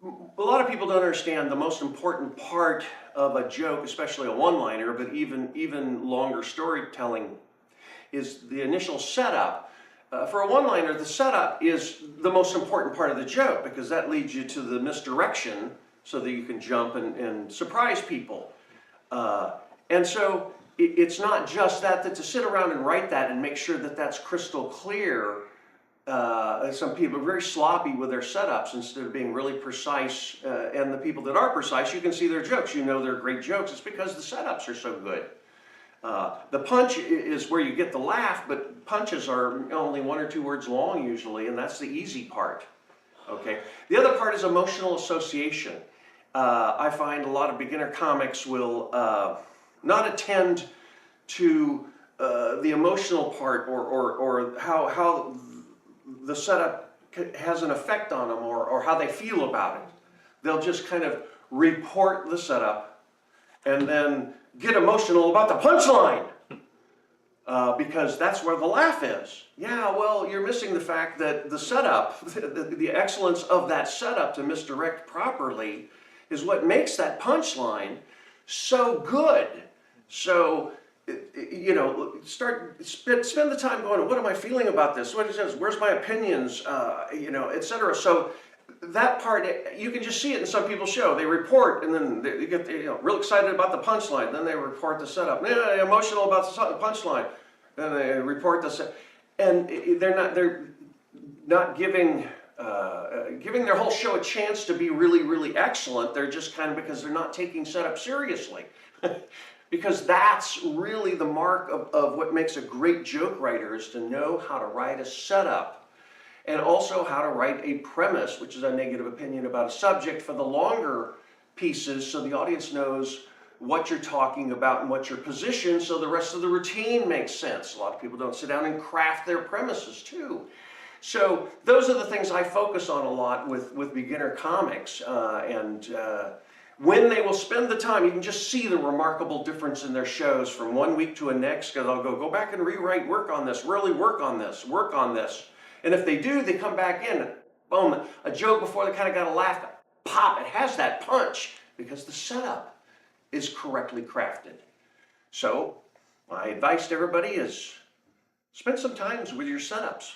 A lot of people don't understand the most important part of a joke, especially a one-liner, but even longer storytelling, is the initial setup. For a one-liner, the setup is the most important part of the joke because that leads you to the misdirection so that you can jump and surprise people. And so it's not just that to sit around and write that and make sure that that's crystal clear. Some people are very sloppy with their setups instead of being really precise. And the people that are precise, you can see their jokes. You know they're great jokes. It's because the setups are so good. The punch is where you get the laugh, but punches are only 1 or 2 words long usually, and that's the easy part. Okay. The other part is emotional association. I find a lot of beginner comics will not attend to the emotional part or how the setup has an effect on them or how they feel about it. They'll just kind of report the setup and then get emotional about the punchline because that's where the laugh is. Yeah, well, you're missing the fact that the setup, the excellence of that setup to misdirect properly is what makes that punchline so good. So, you know, spend the time going, what am I feeling about this? What is this? Where's my opinions? You know, etc. So that part, you can just see it in some people's show. They report and then they get real excited about the punchline. Then they report the setup. Yeah, emotional about the punchline. Then they report the setup. And they're not giving their whole show a chance to be really, really excellent. They're just kind of, because they're not taking setup seriously. Because that's really the mark of what makes a great joke writer, is to know how to write a setup and also how to write a premise, which is a negative opinion about a subject, for the longer pieces so the audience knows what you're talking about and what your position, so the rest of the routine makes sense. A lot of people don't sit down and craft their premises too. So those are the things I focus on a lot with beginner comics, when they will spend the time, you can just see the remarkable difference in their shows from one week to the next, because I'll go back and rewrite, work on this, really work on this, work on this. And if they do, they come back in, boom, a joke before they kind of got a laugh, pop, it has that punch because the setup is correctly crafted. So my advice to everybody is spend some time with your setups.